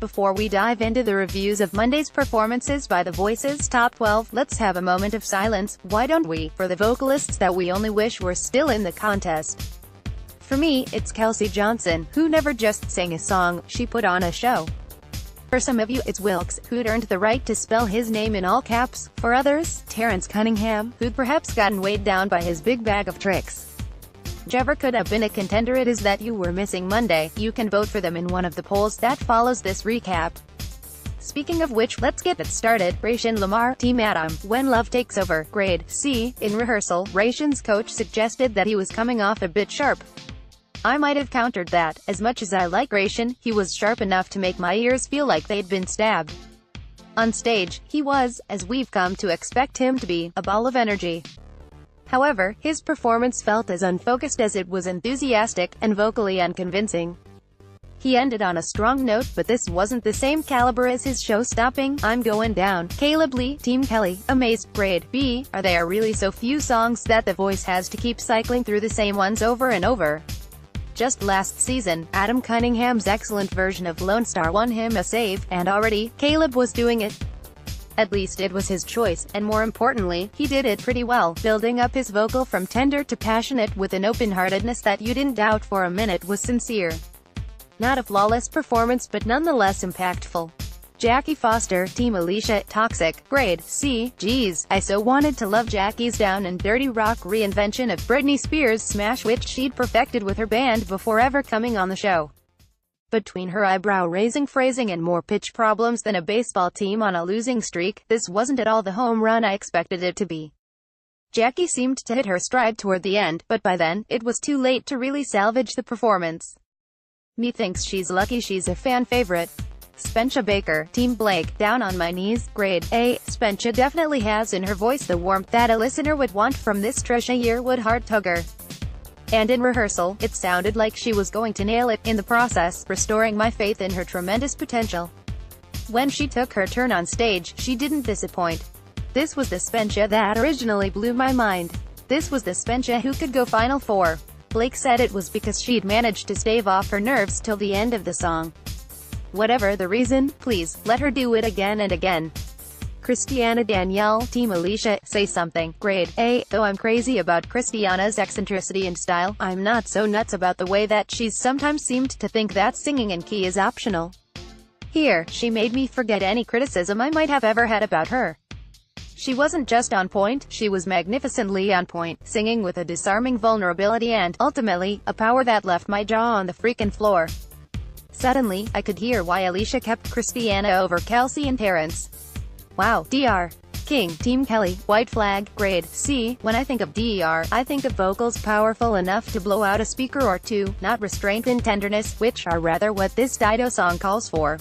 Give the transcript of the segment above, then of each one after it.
before we dive into the reviews of Monday's performances by the Voices Top 12, let's have a moment of silence, why don't we, for the vocalists that we only wish were still in the contest. For me, it's Kelsea Johnson, who never just sang a song, she put on a show. For some of you, it's WILKES, who'd earned the right to spell his name in all caps. For others, Terrence Cunningham, who'd perhaps gotten weighed down by his big bag of tricks. Whichever could have been a contender it is that you were missing Monday, you can vote for them in one of the polls that follows this recap. Speaking of which, let's get it started. Rayshawn Lamar, Team Adam, When Love Takes Over, Grade C. In rehearsal, Rayshawn's coach suggested that he was coming off a bit sharp. I might have countered that. As much as I like Rayshawn, he was sharp enough to make my ears feel like they'd been stabbed. On stage, he was, as we've come to expect him to be, a ball of energy. However, his performance felt as unfocused as it was enthusiastic, and vocally unconvincing. He ended on a strong note, but this wasn't the same caliber as his show-stopping, I'm Going Down. Caleb Lee, Team Kelly, Amazed, Grade B. Are there really so few songs that The Voice has to keep cycling through the same ones over and over? Just last season, Adam Cunningham's excellent version of Lone Star won him a save, and already, Caleb was doing it. At least it was his choice, and more importantly, he did it pretty well, building up his vocal from tender to passionate with an open-heartedness that you didn't doubt for a minute was sincere. Not a flawless performance but nonetheless impactful. Jackie Foster, Team Alicia, Toxic, Grade C. Geez, I so wanted to love Jackie's Down and Dirty Rock reinvention of Britney Spears' smash which she'd perfected with her band before ever coming on the show. Between her eyebrow-raising phrasing and more pitch problems than a baseball team on a losing streak, this wasn't at all the home run I expected it to be. Jackie seemed to hit her stride toward the end, but by then, it was too late to really salvage the performance. Me thinks she's lucky she's a fan favorite. Spencha Baker, Team Blake, Down on My Knees, Grade A. Spencha definitely has in her voice the warmth that a listener would want from this Trisha Yearwood heart-tugger. And in rehearsal, it sounded like she was going to nail it, in the process, restoring my faith in her tremendous potential. When she took her turn on stage, she didn't disappoint. This was the Spencha that originally blew my mind. This was the Spencha who could go Final Four. Blake said it was because she'd managed to stave off her nerves till the end of the song. Whatever the reason, please, let her do it again and again. Christiana Danielle, Team Alicia, Say Something, Grade A. Though I'm crazy about Christiana's eccentricity and style, I'm not so nuts about the way that she's sometimes seemed to think that singing in key is optional. Here, she made me forget any criticism I might have ever had about her. She wasn't just on point, she was magnificently on point, singing with a disarming vulnerability and, ultimately, a power that left my jaw on the freaking floor. Suddenly, I could hear why Alicia kept Christiana over Kelsea and Terrence. Wow, Dr. King, Team Kelly, White Flag, Grade C. When I think of Dr., I think of vocals powerful enough to blow out a speaker or two, not restraint and tenderness, which are rather what this Dido song calls for.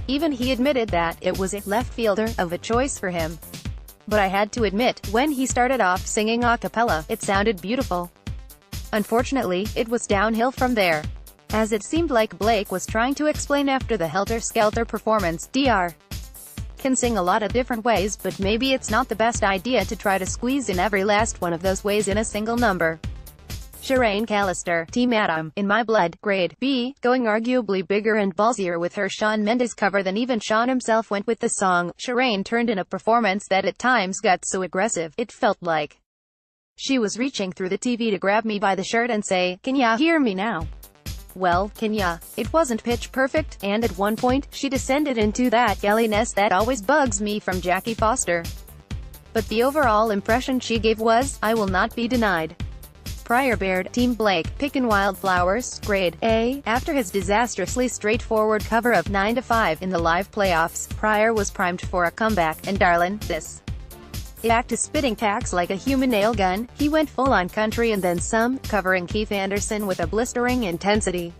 Even he admitted that it was a left fielder of a choice for him. But I had to admit, when he started off singing a cappella, it sounded beautiful. Unfortunately, it was downhill from there. As it seemed like Blake was trying to explain after the helter-skelter performance, Dr. can sing a lot of different ways, but maybe it's not the best idea to try to squeeze in every last one of those ways in a single number. Shireen Callister, Team Adam, In My Blood, Grade B, going arguably bigger and ballsier with her Shawn Mendes cover than even Shawn himself went with the song. Shireen turned in a performance that at times got so aggressive, it felt like she was reaching through the TV to grab me by the shirt and say, "Can ya hear me now?" Well, can ya? It wasn't pitch perfect, and at one point, she descended into that yelliness that always bugs me from Jackie Foster. But the overall impression she gave was, I will not be denied. Pryor Baird, Team Blake, Pickin' Wildflowers, Grade A. After his disastrously straightforward cover of 9 to 5 in the live playoffs, Pryor was primed for a comeback, and darlin', this act is spitting tacks like a human nail gun. He went full-on country and then some, covering Keith Anderson with a blistering intensity.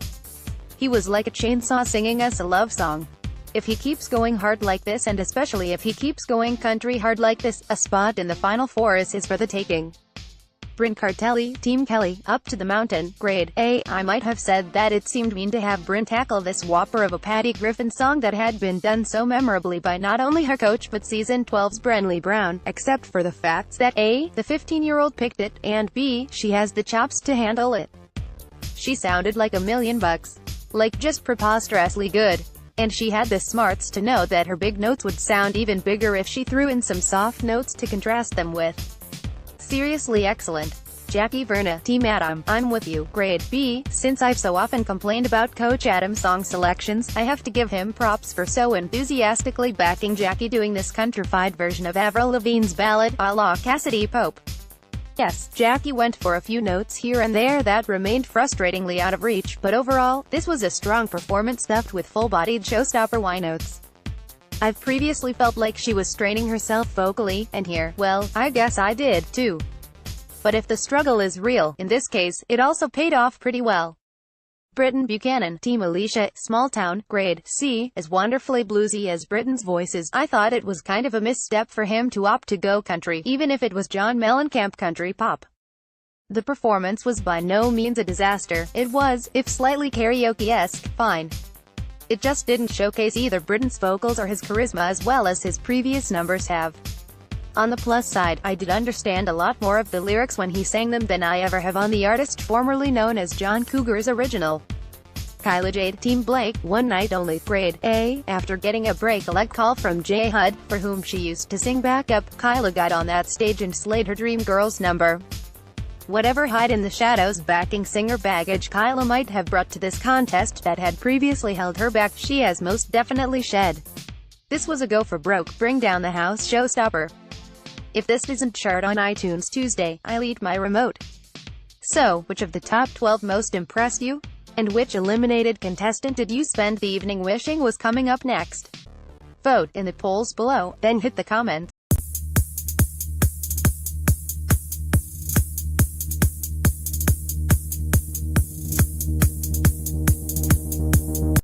He was like a chainsaw singing us a love song. If he keeps going hard like this, and especially if he keeps going country hard like this, a spot in the Final Four is his for the taking. Bryn Cartelli, Team Kelly, Up to the Mountain, Grade A. I might have said that it seemed mean to have Bryn tackle this whopper of a Patty Griffin song that had been done so memorably by not only her coach but Season 12's Brenly Brown, except for the fact that A, the 15-year-old picked it, and B, she has the chops to handle it. She sounded like $1 million. Like, just preposterously good. And she had the smarts to know that her big notes would sound even bigger if she threw in some soft notes to contrast them with. Seriously excellent. Jackie Verna, Team Adam, I'm with you, grade B. Since I've so often complained about Coach Adam's song selections, I have to give him props for so enthusiastically backing Jackie doing this countrified version of Avril Lavigne's ballad, a la Cassidy Pope. Yes, Jackie went for a few notes here and there that remained frustratingly out of reach, but overall, this was a strong performance stuffed with full-bodied showstopper Y notes. I've previously felt like she was straining herself vocally, and here, well, I guess I did, too. But if the struggle is real, in this case, it also paid off pretty well. Britton Buchanan, Team Alicia, Small Town, grade C. As wonderfully bluesy as Britton's voice is, I thought it was kind of a misstep for him to opt to go country, even if it was John Mellencamp country pop. The performance was by no means a disaster. It was, if slightly karaoke-esque, fine. It just didn't showcase either Britton's vocals or his charisma as well as his previous numbers have. On the plus side, I did understand a lot more of the lyrics when he sang them than I ever have on the artist formerly known as John Cougar's original. Kyla Jade, Team Blake, One Night Only, grade A. After getting a break-a-leg call from J. Hud, for whom she used to sing backup, Kyla got on that stage and slayed her Dream Girls number. Whatever hide in the shadows backing singer baggage Kyla might have brought to this contest that had previously held her back, she has most definitely shed. This was a go for broke, bring down the house showstopper. If this doesn't chart on iTunes Tuesday, I'll eat my remote. So, which of the top 12 most impressed you? And which eliminated contestant did you spend the evening wishing was coming up next? Vote in the polls below, then hit the comments.